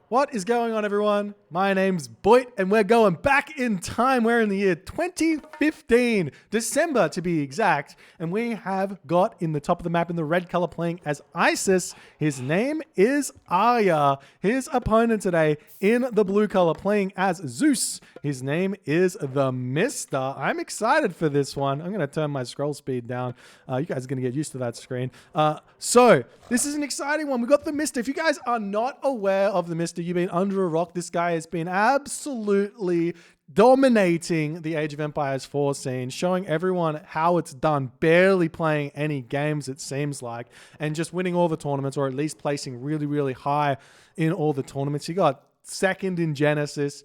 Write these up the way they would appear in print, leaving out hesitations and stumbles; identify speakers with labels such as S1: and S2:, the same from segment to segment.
S1: What is going on, everyone? My name's Boit, and we're going back in time. We're in the year 2015, December to be exact, and we have got in the top of the map in the red color playing as Isis. His name is Ayah. His opponent today in the blue color playing as Zeus. His name is TheMista. I'm excited for this one. I'm going to turn my scroll speed down. You guys are going to get used to that screen. So this is an exciting one. We got TheMista. If you guys are not aware of TheMista, you've been under a rock. This guy has been absolutely dominating the Age of Empires 4 scene, showing everyone how it's done, barely playing any games, it seems like, and just winning all the tournaments, or at least placing really, really high in all the tournaments. He got second in Genesis.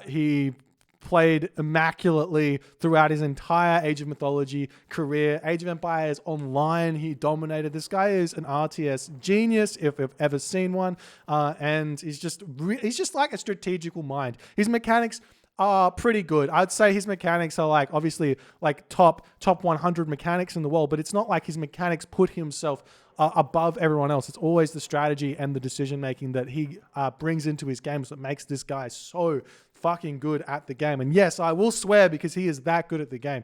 S1: He played immaculately throughout his entire Age of Mythology career. Age of Empires Online, he dominated. This guy is an RTS genius, if I've ever seen one, and he's just like a strategical mind. His mechanics are pretty good. I'd say his mechanics are like obviously like top 100 mechanics in the world, but it's not like his mechanics put himself above everyone else. It's always the strategy and the decision making that he brings into his games that makes this guy so fucking good at the game. And yes, I will swear because he is that good at the game.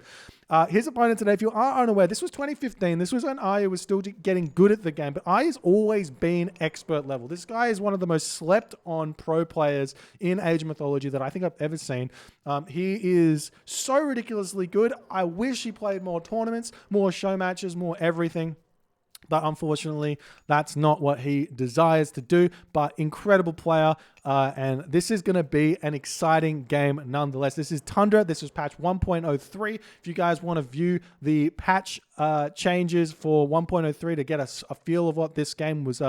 S1: His opponent today, if you are unaware, this was 2015. This was when Ayah was still getting good at the game, but Ayah's always been expert level. This guy is one of the most slept on pro players in Age of Mythology that I think I've ever seen. He is so ridiculously good. I wish he played more tournaments, more show matches, more everything. But unfortunately, that's not what he desires to do. But incredible player. And this is going to be an exciting game nonetheless. This is Tundra. This is patch 1.03. If you guys want to view the patch changes for 1.03 to get a feel of what this game was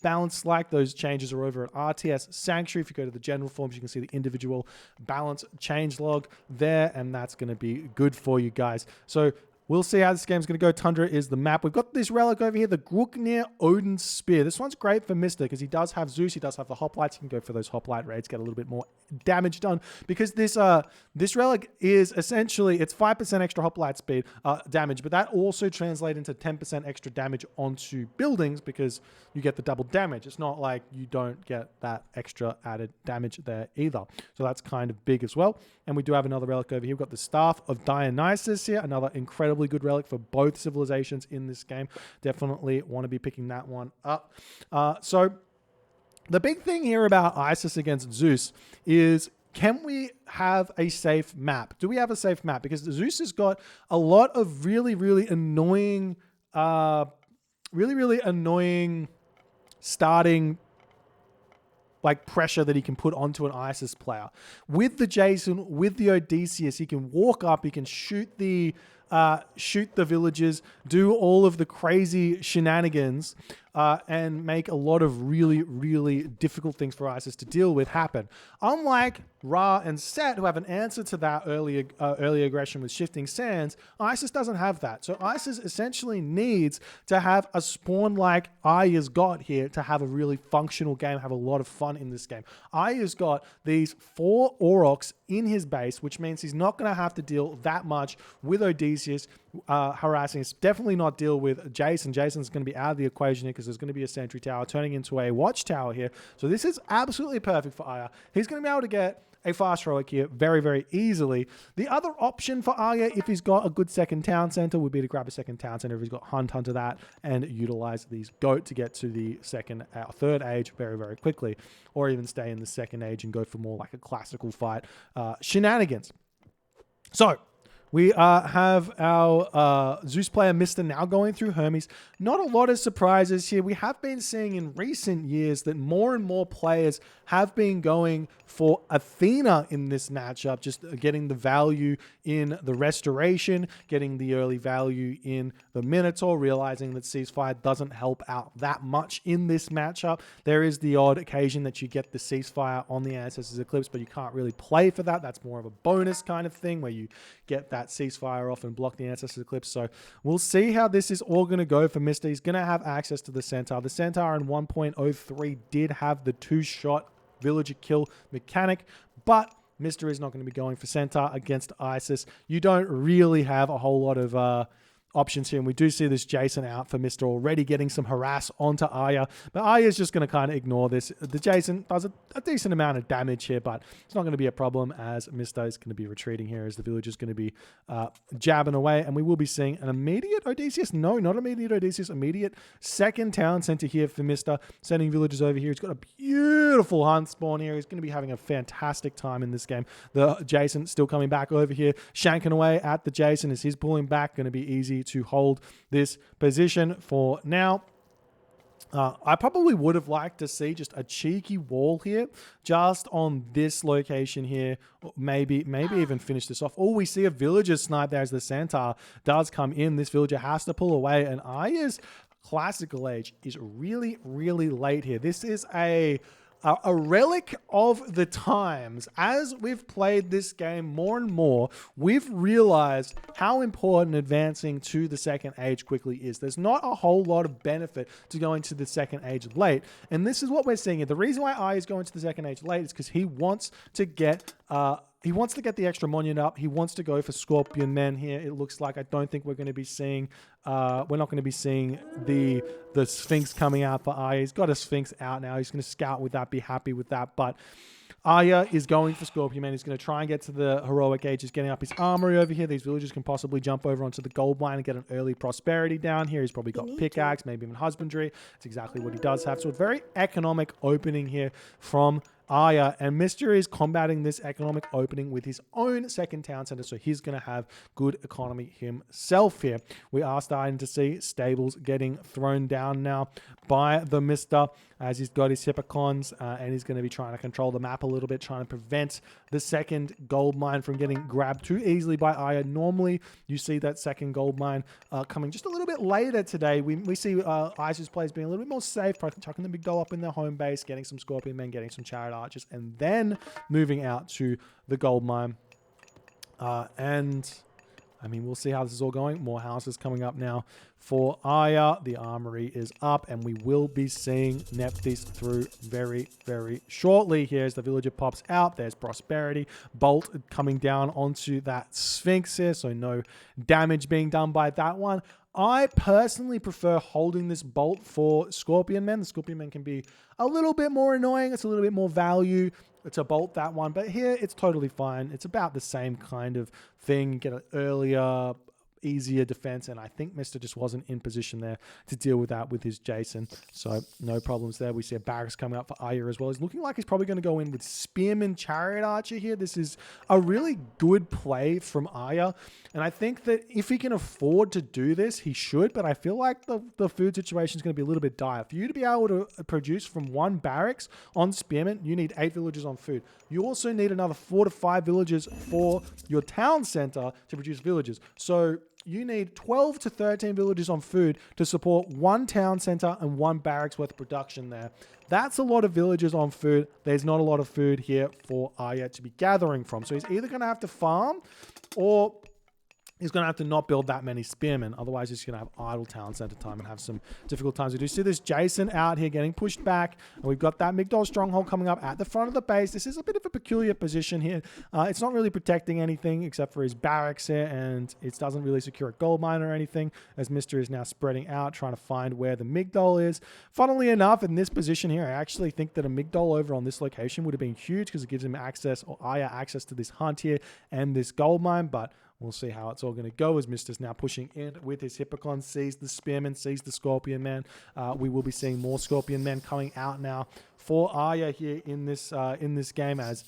S1: balanced like, those changes are over at RTS Sanctuary. If you go to the general forms, you can see the individual balance change log there. And that's going to be good for you guys. So we'll see how this game's going to go. Tundra is the map. We've got this relic over here, the Gruknir Odin Spear. This one's great for Mista because he does have Zeus. He does have the hoplites. He can go for those hoplite raids, get a little bit more damage done. Because this relic is essentially, it's 5% extra hoplite speed damage, but that also translates into 10% extra damage onto buildings because you get the double damage. It's not like you don't get that extra added damage there either. So that's kind of big as well. And we do have another relic over here. We've got the Staff of Dionysus here, another incredible good relic for both civilizations in this game. Definitely want to be picking that one up. So the big thing here about Isis against Zeus is, can we have a safe map? Do we have a safe map? Because Zeus has got a lot of really, really annoying starting like pressure that he can put onto an Isis player. With the Jason, with the Odysseus, he can walk up, he can shoot the villagers, do all of the crazy shenanigans, and make a lot of really, really difficult things for Isis to deal with happen. Unlike Ra and Set, who have an answer to that early aggression with Shifting Sands, Isis doesn't have that. So Isis essentially needs to have a spawn like Ayah's got here to have a really functional game, have a lot of fun in this game. Ayah's got these 4 Aurochs in his base, which means he's not going to have to deal that much with Odysseus harassing. It's definitely not deal with Jason. Jason's going to be out of the equation here because there's going to be a sentry tower turning into a watchtower here. So this is absolutely perfect for Ayah. He's going to be able to get a fast heroic here very, very easily. The other option for Ayah, if he's got a good second town center, would be to grab a second town center if he's got Hunt onto that and utilize these Goat to get to the third age very, very quickly, or even stay in the second age and go for more like a classical fight shenanigans. So we have our Zeus player Mista now going through Hermes. Not a lot of surprises here. We have been seeing in recent years that more and more players have been going for Athena in this matchup, just getting the value in the Restoration, getting the early value in the Minotaur, realizing that Ceasefire doesn't help out that much in this matchup. There is the odd occasion that you get the Ceasefire on the Ancestors Eclipse, but you can't really play for that. That's more of a bonus kind of thing where you get that Ceasefire off and block the Ancestors Eclipse. So we'll see how this is all going to go for Mista. He's going to have access to the Centaur. The Centaur in 1.03 did have the 2-shot villager kill mechanic, but Mista is not going to be going for Centaur against Isis. You don't really have a whole lot of options here. And we do see this Jason out for Mista already getting some harass onto Ayah. But Ayah's just going to kind of ignore this. The Jason does a decent amount of damage here, but it's not going to be a problem as Mista is going to be retreating here as the village is going to be jabbing away. And we will be seeing an immediate Odysseus. No, not immediate Odysseus. Immediate second town center here for Mista. Sending villagers over here. He's got a beautiful hunt spawn here. He's going to be having a fantastic time in this game. The Jason still coming back over here, shanking away at the Jason as he's pulling back. Going to be easy to hold this position for now. I probably would have liked to see just a cheeky wall here, just on this location here. Maybe even finish this off. Oh, we see a villager snipe there as the centaur does come in. This villager has to pull away, and Ayah's classical age is really, really late here. This is a relic of the times. As we've played this game more and more, we've realized how important advancing to the second age quickly is. There's not a whole lot of benefit to going to the second age late, and this is what we're seeing here. The reason why Ayah is going to the second age late is because he wants to get the extra monument up. He wants to go for Scorpion Men here. It looks like I don't think we're going to be seeing. We're not going to be seeing the Sphinx coming out for Ayah. He's got a Sphinx out now. He's going to scout with that, be happy with that. But Ayah is going for Scorpion Man. He's going to try and get to the heroic age. He's getting up his armory over here. These villagers can possibly jump over onto the gold mine and get an early prosperity down here. He's probably got pickaxe, maybe even husbandry. That's exactly what he does have. So a very economic opening here from Ayah, and Mista is combating this economic opening with his own second town center, so he's going to have good economy himself here. We are starting to see stables getting thrown down now by the Mista as he's got his hippocons, and he's going to be trying to control the map a little bit, trying to prevent the second gold mine from getting grabbed too easily by Ayah. Normally, you see that second gold mine coming just a little bit later today. We see Ayah's players being a little bit more safe, chucking the big doll up in their home base, getting some Scorpion Men, getting some Chariot Archers, and then moving out to the gold mine. And I mean, we'll see how this is all going. More houses coming up now for Ayah. The armory is up, and we will be seeing Nephthys through very, very shortly. Here's the villager pops out. There's prosperity. Bolt coming down onto that Sphinx here, so no damage being done by that one. I personally prefer holding this bolt for Scorpion Men. The Scorpion Men can be a little bit more annoying. It's a little bit more value to bolt that one. But here, it's totally fine. It's about the same kind of thing. You get an earlier, easier defense, and I think Mista just wasn't in position there to deal with that with his Jason, so no problems there. We see a barracks coming up for Ayah as well. He's looking like he's probably going to go in with Spearman Chariot Archer here. This is a really good play from Ayah, and I think that if he can afford to do this, he should, but I feel like the food situation is going to be a little bit dire. For you to be able to produce from one barracks on Spearman, you need 8 villagers on food. You also need another 4 to 5 villagers for your town center to produce villagers. So you need 12 to 13 villagers on food to support one town center and one barracks worth of production there. That's a lot of villagers on food. There's not a lot of food here for Ayah to be gathering from. So he's either going to have to farm, or he's going to have to not build that many spearmen. Otherwise, he's going to have idle town center time and have some difficult times. We do see this Jason out here getting pushed back. And we've got that Migdol stronghold coming up at the front of the base. This is a bit of a peculiar position here. It's not really protecting anything except for his barracks here. And it doesn't really secure a gold mine or anything, as Mista is now spreading out, trying to find where the Migdol is. Funnily enough, in this position here, I actually think that a Migdol over on this location would have been huge because it gives him access, or Ayah access, to this hunt here and this gold mine. But we'll see how it's all going to go as Mista's now pushing in with his Hippocon, sees the Spearman, sees the Scorpion Man. We will be seeing more Scorpion Men coming out now for Ayah here in this game, as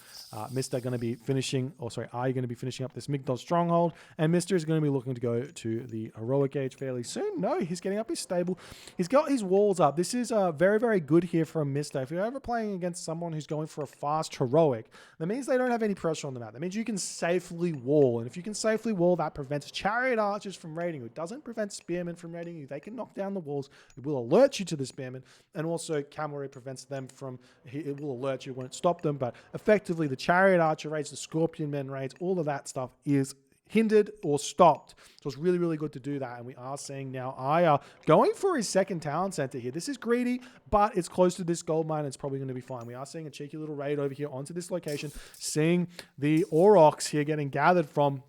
S1: Mista going to be finishing, Ayah going to be finishing up this Migdol stronghold, and Mista is going to be looking to go to the heroic age fairly soon. No, he's getting up his stable. He's got his walls up. This is very, very good here from Mista. If you're ever playing against someone who's going for a fast heroic, that means they don't have any pressure on the map. That means you can safely wall, and if you can safely wall, that prevents Chariot Archers from raiding you. It doesn't prevent Spearmen from raiding you. They can knock down the walls. It will alert you to the Spearmen, and also Cavalry prevents them from, it will alert you, won't stop them, but effectively the Chariot Archer raids, the Scorpion Men raids, all of that stuff is hindered or stopped. So it's really, really good to do that. And we are seeing now Ayah going for his second town center here. This is greedy, but it's close to this gold mine. It's probably going to be fine. We are seeing a cheeky little raid over here onto this location, seeing the Aurochs here getting gathered from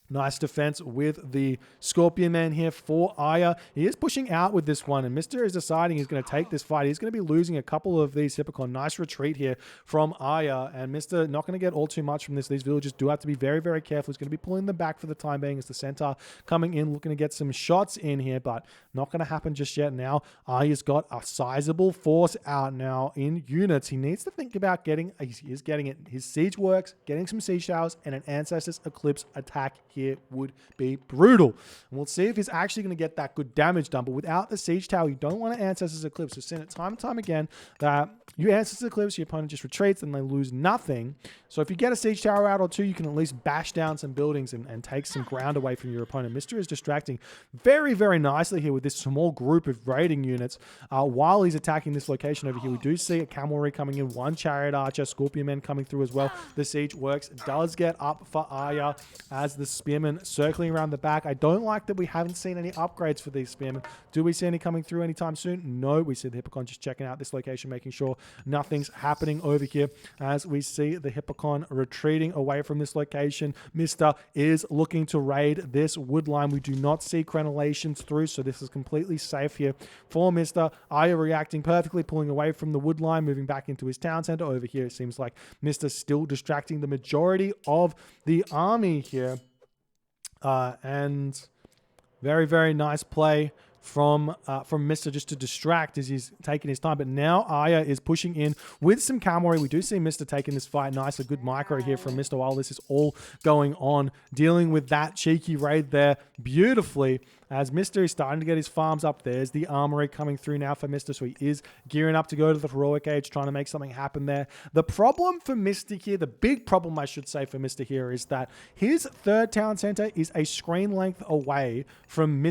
S1: Nice defense with the Scorpion Man here for Ayah. He is pushing out with this one, and Mista is deciding he's going to take this fight. He's going to be losing a couple of these Hippocon. Nice retreat here from Ayah, and Mista not going to get all too much from this. These villagers do have to be very, very careful. He's going to be pulling them back for the time being as the centaur coming in, looking to get some shots in here, but not going to happen just yet. Now, Ayah's got a sizable force out now in units. He needs to think about getting, he is getting it. His siege works, getting some siege showers, and an Ancestors Eclipse attack here would be brutal. And we'll see if he's actually going to get that good damage done. But without the siege tower, you don't want to Ancestors Eclipse. We've seen it time and time again that you Ancestors Eclipse, your opponent just retreats and they lose nothing. So if you get a siege tower out or two, you can at least bash down some buildings and take some ground away from your opponent. Mista is distracting very, very nicely here with this small group of raiding units. While he's attacking this location over here, we do see a cavalry coming in, one chariot archer, Scorpion Men coming through as well. The siege works, does get up for Ayah as the spearmen circling around the back. I don't like that we haven't seen any upgrades for these spearmen. Do we see any coming through anytime soon? No, we see the Hippocon just checking out this location, making sure nothing's happening over here as we see the Hippocon retreating away from this location. Mista is looking to raid this wood line. We do not see crenellations through, so this is completely safe here for Mista. Ayah reacting perfectly, pulling away from the wood line, moving back into his town center. Over here, it seems like Mista's still distracting the majority of the army here. And very, very nice play from Mista just to distract as he's taking his time. But now Ayah is pushing in with some cavalry. We do see Mista taking this fight nice. A good micro here from Mista while this is all going on. Dealing with that cheeky raid there beautifully as Mista is starting to get his farms up. There's the armory coming through now for Mista. So he is gearing up to go to the heroic age, trying to make something happen there. The problem for Mista here, the big problem I should say for Mista here, is that his third town center is a screen length away from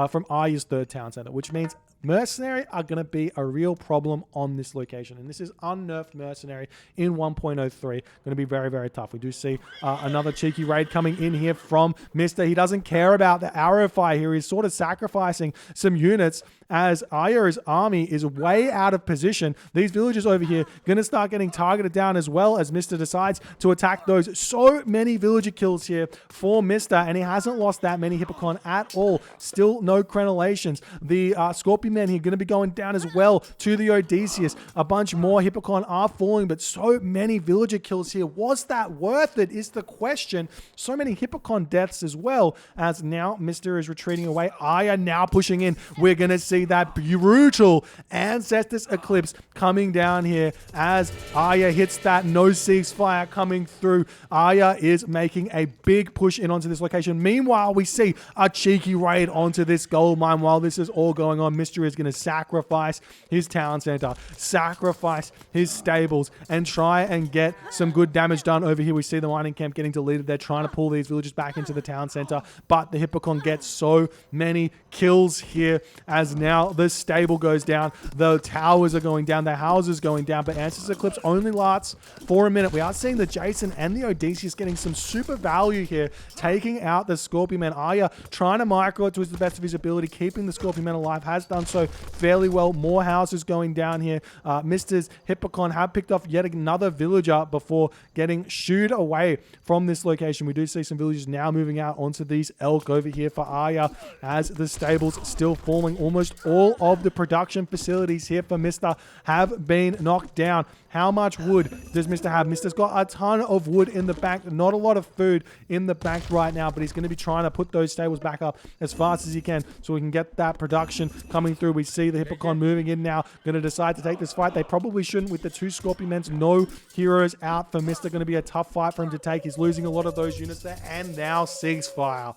S1: from Ayah's third town center, which means mercenary are going to be a real problem on this location. And this is unnerfed mercenary in 1.03. Going to be very, very tough. We do see another cheeky raid coming in here from Mista. He doesn't care about the arrow fire here. He's sort of sacrificing some units as Ayah's army is way out of position. These villagers over here going to start getting targeted down as well as Mista decides to attack those. So many villager kills here for Mista, and he hasn't lost that many Hippocon at all. Still no crenellations. The Scorpion Men here going to be going down as well to the Odysseus. A bunch more Hippocon are falling, but so many villager kills here. Was that worth it is the question. So many Hippocon deaths as well as now Mista is retreating away. Ayah now pushing in. We're going to see that brutal Ancestors Eclipse coming down here as Ayah hits that no ceasefire coming through. Ayah is making a big push in onto this location. Meanwhile, we see a cheeky raid onto this gold mine. While this is all going on, Mista is going to sacrifice his town center, sacrifice his stables, and try and get some good damage done. Over here, we see the mining camp getting deleted. They're trying to pull these villagers back into the town center, but the Hippocon gets so many kills here as now the stable goes down, the towers are going down, the houses going down, but Ancestors Eclipse only lasts for a minute. We are seeing the Jason and the Odysseus getting some super value here, taking out the Scorpion Man. Ayah trying to micro it to the best of his ability, keeping the Scorpion Man alive, has done so fairly well. More houses going down here. Mista's Hippocon have picked off yet another villager before getting shooed away from this location. We do see some villagers now moving out onto these elk over here for Ayah as the stables still falling. Almost all of the production facilities here for Mista have been knocked down. How much wood does Mista have? Mista's got a ton of wood in the bank. Not a lot of food in the bank right now, but he's going to be trying to put those stables back up as fast as he can so we can get that production coming through. We see the Hippocon moving in now. Going to decide to take this fight. They probably shouldn't with the two Scorpion Men. No heroes out for Mista. Going to be a tough fight for him to take. He's losing a lot of those units there. And now ceasefire.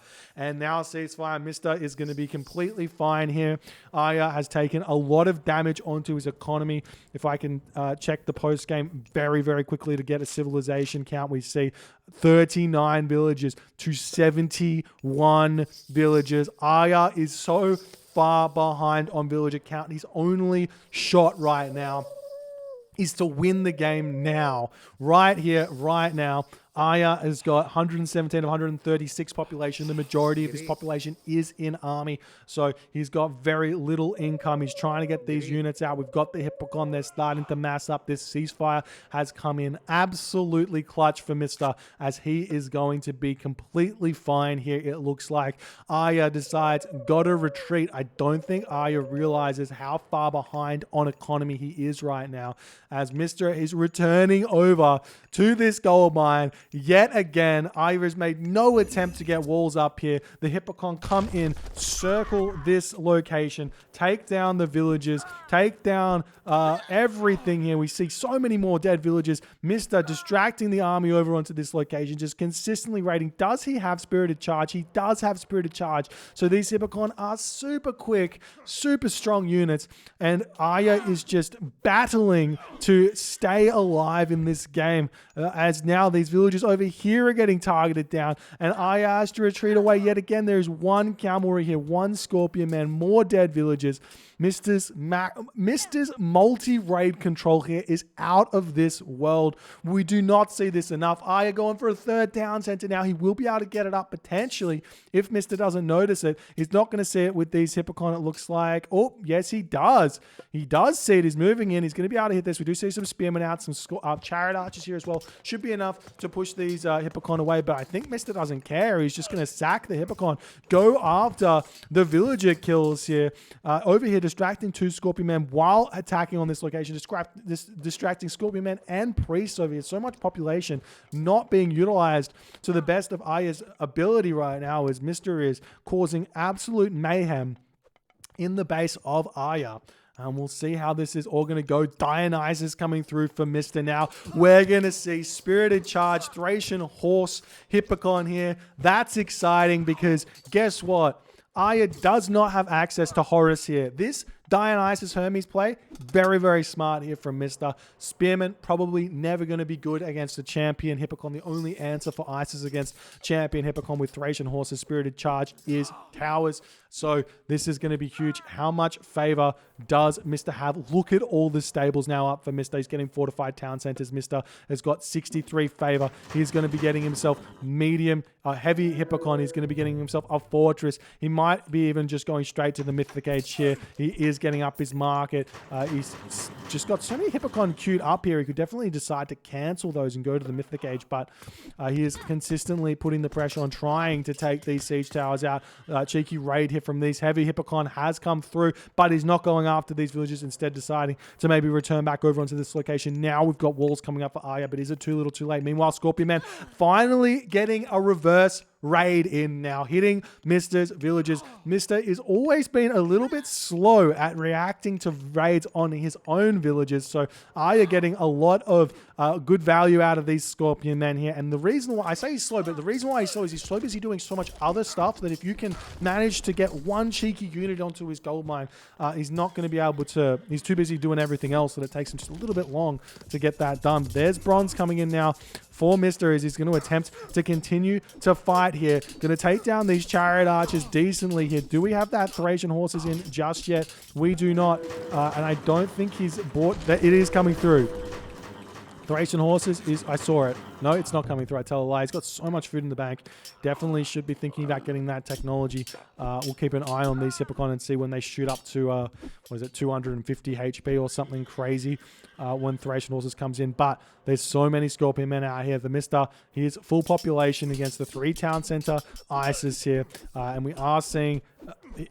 S1: Mista is going to be completely fine here. Ayah has taken a lot of damage onto his economy. If I can check the post game very, very quickly to get a civilization count, we see 39 villages to 71 villages. Ayah is so far behind on villager count. His only shot right now is to win the game now. Right here, right now. Ayah has got 117 of 136 population. The majority of his population is in army, so he's got very little income. He's trying to get these units out. We've got the Hippocon. They're starting to mass up. This ceasefire has come in absolutely clutch for Mista, as he is going to be completely fine here, it looks like. Ayah decides, gotta retreat. I don't think Ayah realizes how far behind on economy he is right now, as Mista is returning over to this gold mine. Yet again, Ayah has made no attempt to get walls up here. The Hippocon come in, circle this location, take down the villages, take down everything here. We see so many more dead villagers. Mista distracting the army over onto this location, just consistently raiding. Does he have Spirited Charge? He does have Spirited Charge. So these Hippocon are super quick, super strong units, and Ayah is just battling to stay alive in this game, as now these villagers over here are getting targeted down, and Ayah has to retreat away yet again. There's one cavalry here, one Scorpion Man, more dead villagers. Mista's multi-raid control here is out of this world. We do not see this enough. Ayah going for a third town center now. He will be able to get it up potentially if Mista doesn't notice it. He's not going to see it with these Hippocon, it looks like. Oh, yes, he does. He does see it. He's moving in. He's going to be able to hit this. We do see some spearmen out, some chariot archers here as well. Should be enough to push these Hippocon away, but I think Mista doesn't care. He's just going to sack the Hippocon, go after the villager kills here. Over here, distracting two Scorpion Men while attacking on this location, distracting Scorpion Men and priests over here. So much population not being utilized to the best of Ayah's ability right now, as Mista is causing absolute mayhem in the base of Ayah. And we'll see how this is all going to go. Dionysus coming through for Mista now. We're going to see Spirited Charge, Thracian Horse, Hippocon here. That's exciting, because guess what? Ayah does not have access to Horus here. This Dionysus Hermes play, very, very smart here from Mista. Spearman probably never going to be good against the champion Hippocon. The only answer for Isis against champion Hippocon with Thracian Horses Spirited Charge is towers. So this is going to be huge. How much favor does Mista have? Look at all the stables now up for Mista. He's getting fortified town centers. Mista has got 63 favor. He's going to be getting himself medium, heavy Hippocon. He's going to be getting himself a fortress. He might be even just going straight to the Mythic Age here. He is getting up his market. He's just got so many Hippocon queued up here. He could definitely decide to cancel those and go to the Mythic Age, but he is consistently putting the pressure on, trying to take these siege towers out. Cheeky raid here from these heavy Hippocon has come through, but he's not going after these villages, instead deciding to maybe return back over onto this location. Now we've got walls coming up for Ayah, but is it too little too late? Meanwhile, Scorpion Man finally getting a reverse raid in now, hitting Mista's villages. Mista is always been a little bit slow at reacting to raids on his own villages, so Ayah getting a lot of good value out of these Scorpion Men here. And the reason why I say he's slow, but the reason why he's slow is he's so busy doing so much other stuff that if you can manage to get one cheeky unit onto his gold mine, he's not going to be able to, he's too busy doing everything else, that it takes him just a little bit long to get that done. There's bronze coming in now for Mista, as he's going to attempt to continue to fight here. Going to take down these chariot archers decently here. Do we have that Thracian horses in just yet? We do not, and I don't think he's bought that. It is coming through. Thracian horses is, I saw it. No, it's not coming through. I tell a lie. He's got so much food in the bank. Definitely should be thinking about getting that technology. We'll keep an eye on these Hippocon and see when they shoot up to, what is it, 250 HP or something crazy when Thracian horses comes in. But there's so many Scorpion Men out here. The Mista, he is full population against the 3 town center Isis here. And we are seeing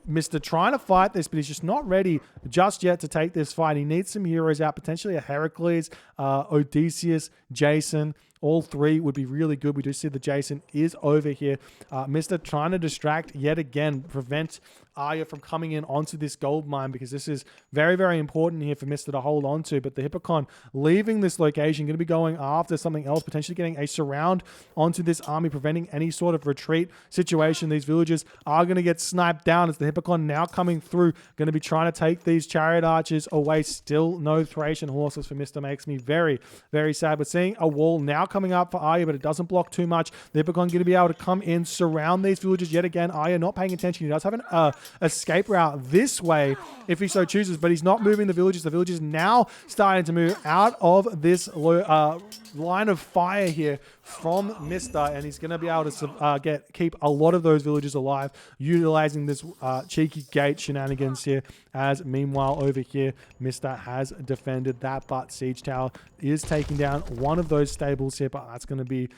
S1: Mista trying to fight this, but he's just not ready just yet to take this fight. He needs some heroes out, potentially a Heracles, Odysseus, Jason. All 3 would be really good. We do see the Jason is over here. Mista trying to distract yet again, prevent Ayah from coming in onto this gold mine, because this is very, very important here for Mista to hold on to. But the Hippocon leaving this location, going to be going after something else, potentially getting a surround onto this army, preventing any sort of retreat situation. These villagers are going to get sniped down as the Hippocon now coming through, going to be trying to take these chariot archers away. Still no Thracian horses for Mista. Makes me very, very sad. We're seeing a wall now coming up for Ayah, but it doesn't block too much. The Hippocon going to be able to come in, surround these villagers yet again. Ayah not paying attention. He does have an escape route this way if he so chooses, but he's not moving the villagers. The villagers now starting to move out of this line of fire here from Mista, and he's going to be able to keep a lot of those villagers alive, utilizing this cheeky gate shenanigans here, as meanwhile over here, Mista has defended that, but Siege Tower is taking down one of those stables here, but that's going to be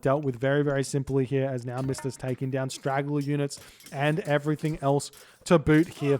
S1: dealt with very, very simply here, as now Mista's taking down straggler units and everything else to boot here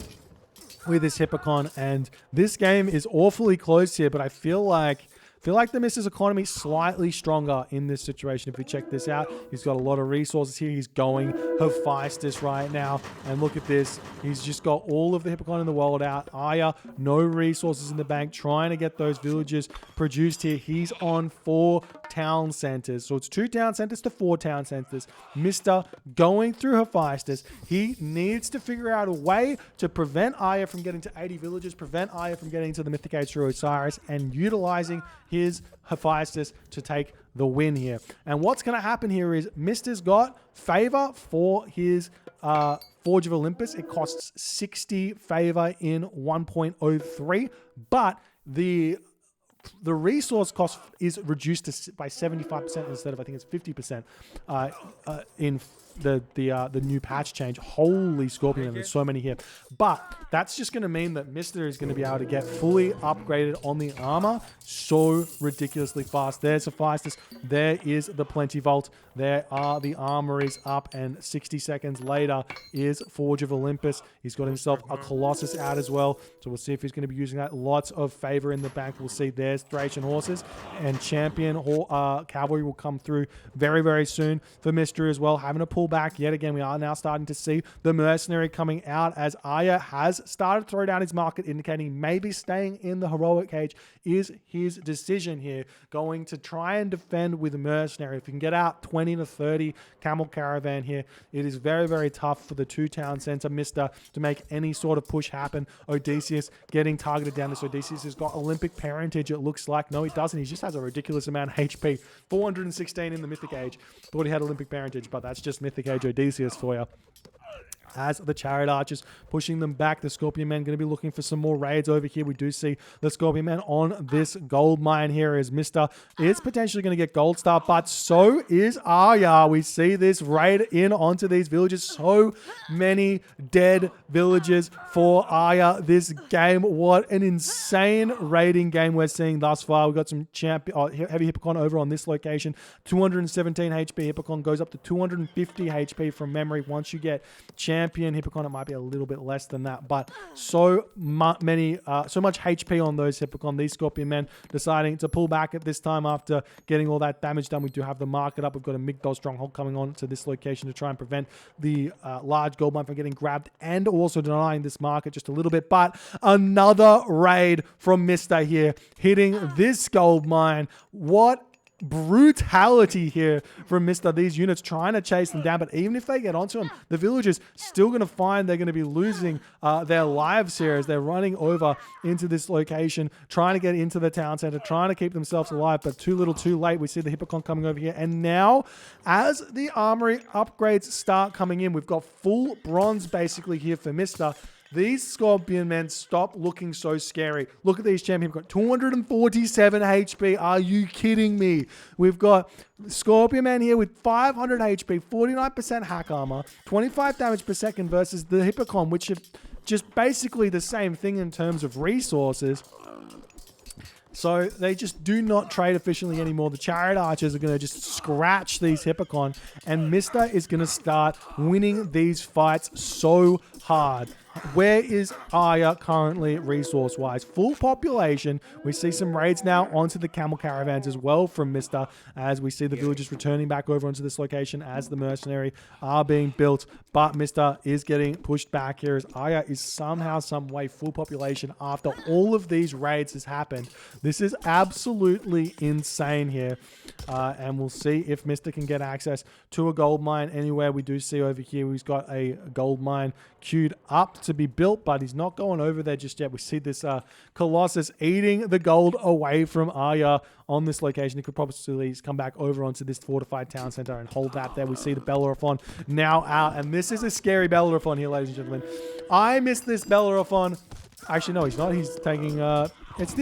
S1: with this Hippocon. And this game is awfully close here, but I feel like the Mista's economy slightly stronger in this situation. If we check this out, he's got a lot of resources here. He's going Hephaestus right now. And look at this. He's just got all of the Hippocon in the world out. Ayah, no resources in the bank, trying to get those villages produced here. He's on 4 town centers. So it's 2 town centers to 4 town centers. Mista going through Hephaestus. He needs to figure out a way to prevent Ayah from getting to 80 villages, prevent Ayah from getting to the Mythic Age through Osiris, and utilizing his Hephaestus to take the win here. And what's going to happen here is Mista's got favor for his Forge of Olympus. It costs 60 favor in 1.03, but the resource cost is reduced by 75% instead of, I think it's 50% in the new patch change. Holy Scorpion, there's so many here. But that's just going to mean that Mista is going to be able to get fully upgraded on the armor so ridiculously fast. There's Hephaestus. There is the Plenty Vault. There are the armories up, and 60 seconds later is Forge of Olympus. He's got himself a Colossus out as well. So we'll see if he's going to be using that. Lots of favor in the bank. We'll see there's Thracian horses, and Champion Cavalry will come through very, very soon for Mista as well. Having to pull back yet again. We are now starting to see the Mercenary coming out, as Ayah has started to throw down his market, indicating maybe staying in the Heroic Cage is his decision here. Going to try and defend with Mercenary. If you can get out 20 to 30 Camel Caravan here, it is very, very tough for the 2 town center Mista to make any sort of push happen. Odysseus getting targeted down. This Odysseus has got Olympic parentage, it looks like. No, he doesn't. He just has a ridiculous amount of HP. 416 in the Mythic Age. Thought he had Olympic parentage, but that's just Mythic Age Odysseus for you. As the Chariot Archers pushing them back, the Scorpion Men going to be looking for some more raids over here. We do see the Scorpion Men on this gold mine here, as Mista is potentially going to get gold star, but so is Ayah. We see this raid in onto these villages. So many dead villages for Ayah this game. What an insane raiding game we're seeing thus far. We've got some heavy Hippocon over on this location. 217 HP. Hippocon goes up to 250 HP from memory once you get Champion Hippocon. It might be a little bit less than that, but so much HP on those Hippocon. These Scorpion Men deciding to pull back at this time after getting all that damage done. We do have the market up. We've got a Migdol stronghold coming on to this location to try and prevent the large gold mine from getting grabbed, and also denying this market just a little bit. But another raid from Mista here, hitting this gold mine. What brutality here from Mista. These units trying to chase them down, but even if they get onto them, the villagers still going to find they're going to be losing their lives here as they're running over into this location, trying to get into the town center, trying to keep themselves alive, but too little too late. We see the Hippocon coming over here, and now as the armory upgrades start coming in, we've got full bronze basically here for Mista. These Scorpion Men stop looking so scary. Look at these champions. We've got 247 HP. Are you kidding me? We've got Scorpion Man here with 500 HP, 49% hack armor, 25 damage per second versus the Hippocon, which are just basically the same thing in terms of resources. So they just do not trade efficiently anymore. The Chariot Archers are going to just scratch these Hippocon, and Mista is going to start winning these fights so hard. Where is Ayah currently resource-wise? Full population. We see some raids now onto the camel caravans as well from Mista, as we see the villagers returning back over onto this location as the mercenary are being built. But Mista is getting pushed back here as Ayah is somehow, some way full population after all of these raids has happened. This is absolutely insane here. And we'll see if Mista can get access to a gold mine anywhere. We do see over here he's got a gold mine queued up to be built, but he's not going over there just yet. We see this Colossus eating the gold away from Ayah on this location. He could probably come back over onto this fortified town center and hold that there. We see the Bellerophon now out, and this is a scary Bellerophon here, ladies and gentlemen. I miss this Bellerophon. Actually, no, he's not. He's taking it's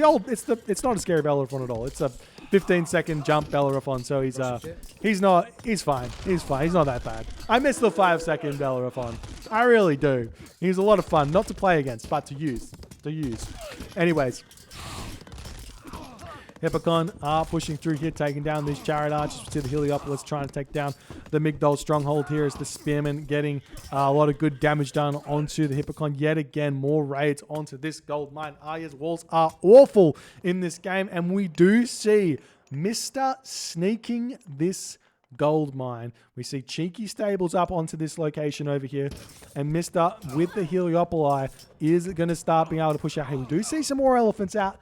S1: not a scary Bellerophon at all. It's a 15-second jump Bellerophon, so he's fine. He's fine. He's not that bad. I miss the 5-second Bellerophon. I really do. He's a lot of fun, not to play against, but to use. Anyways. Hippocon are pushing through here, taking down these Chariot Archers. We see the Heliopolis trying to take down the Migdol stronghold here as the Spearmen getting a lot of good damage done onto the Hippocon. Yet again, more raids onto this gold mine. Ayah's walls are awful in this game, and we do see Mista sneaking this gold mine. We see cheeky stables up onto this location over here, and Mista with the Heliopoli is going to start being able to push out here. We do see some more elephants out.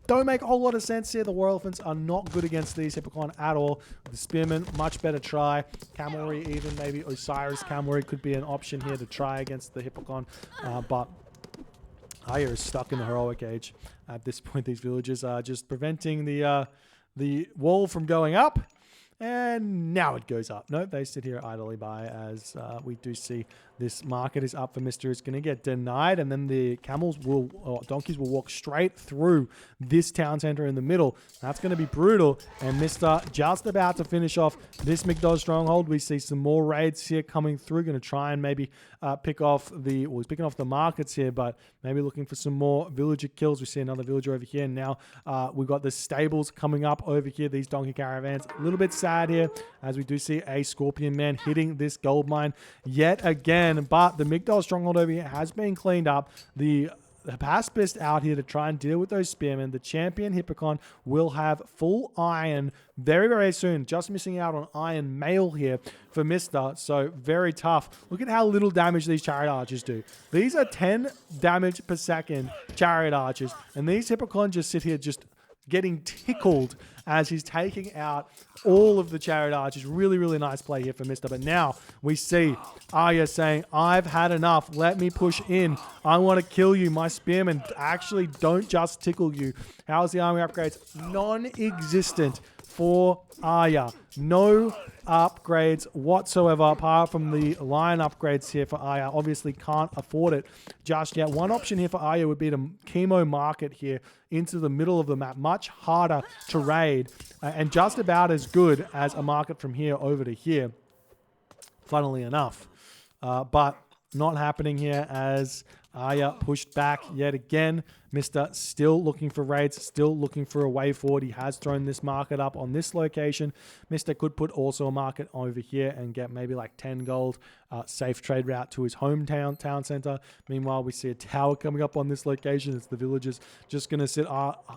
S1: Don't make a whole lot of sense here. The War Elephants are not good against these Hippocon at all. The Spearmen, much better try. Camelry, even maybe Osiris Camelry could be an option here to try against the Hippocon. But Ayah is stuck in the heroic age. At this point, these villagers are just preventing the wall from going up. And now it goes up. No, they sit here idly by as we do see this market is up for Mista. It's going to get denied, and then the donkeys will walk straight through this town center in the middle. That's going to be brutal, and Mista just about to finish off this Migdol stronghold. We see some more raids here coming through. Going to try and maybe pick off he's picking off the markets here, but maybe looking for some more villager kills. We see another villager over here. And now we've got the stables coming up over here. These donkey caravans. A little bit sad here as we do see a Scorpion Man hitting this gold mine yet again. But the Migdol stronghold over here has been cleaned up. The pacifist out here to try and deal with those spearmen. The champion Hippocon will have full iron very, very soon. Just missing out on iron mail here for Mista. So very tough. Look at how little damage these chariot archers do. These are 10 damage per second chariot archers. And these Hippocon just sit here just getting tickled as he's taking out all of the chariot archers. Really, really nice play here for Mista. But now we see Ayah saying, I've had enough. Let me push in. I want to kill you. My spearmen actually don't just tickle you. How's the army upgrades? Non-existent for Ayah. No upgrades whatsoever apart from the line upgrades here for Ayah. Obviously can't afford it just yet. One option here for Ayah would be to chemo market here into the middle of the map. Much harder to raid and just about as good as a market from here over to here, funnily enough. But not happening here as Ayah pushed back yet again. Mista still looking for raids, still looking for a way forward. He has thrown this market up on this location. Mista could put also a market over here and get maybe like 10 gold. Safe trade route to his hometown town center. Meanwhile, we see a tower coming up on this location. It's the villagers just going to sit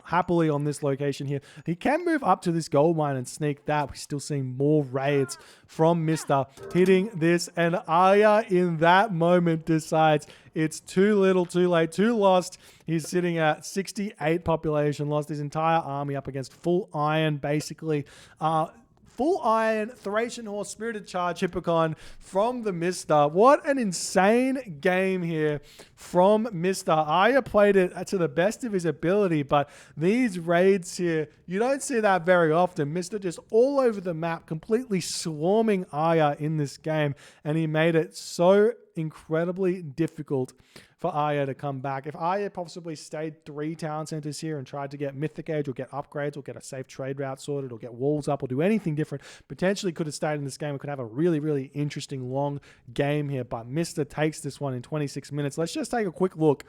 S1: happily on this location here. He can move up to this gold mine and sneak that. We're still seeing more raids from Mista hitting this. And Ayah in that moment decides it's too little, too late, too lost. He's sitting at 68 population, lost his entire army up against full iron, basically. Full iron, Thracian Horse, Spirited Charge, Hippocon from the Mista. What an insane game here from Mista. Ayah played it to the best of his ability, but these raids here, you don't see that very often. Mista just all over the map, completely swarming Ayah in this game, and he made it so incredibly difficult for Ayah to come back. If Ayah possibly stayed 3 town centers here and tried to get Mythic Age or get upgrades or get a safe trade route sorted or get walls up or do anything different, potentially could have stayed in this game and could have a really, really interesting long game here. But Mista takes this one in 26 minutes. Let's just take a quick look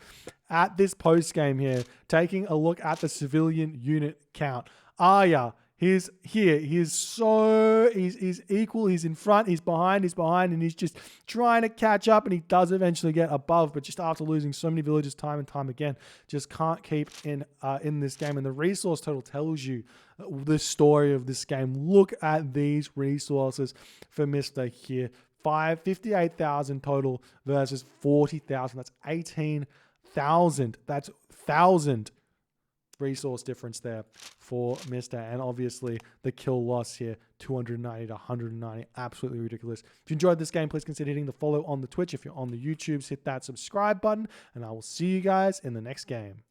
S1: at this post game here, taking a look at the civilian unit count. Ayah, he's here. He's equal. He's in front. He's behind. And he's just trying to catch up. And he does eventually get above. But just after losing so many villages time and time again, just can't keep in this game. And the resource total tells you the story of this game. Look at these resources for Mista here. 58,000 total versus 40,000. That's 18,000. That's 1,000 resource difference there for Mista. And obviously the kill loss here, 290 to 190, absolutely ridiculous. If you enjoyed this game, please consider hitting the follow on the Twitch. If you're on the YouTubes, hit that subscribe button, and I will see you guys in the next game.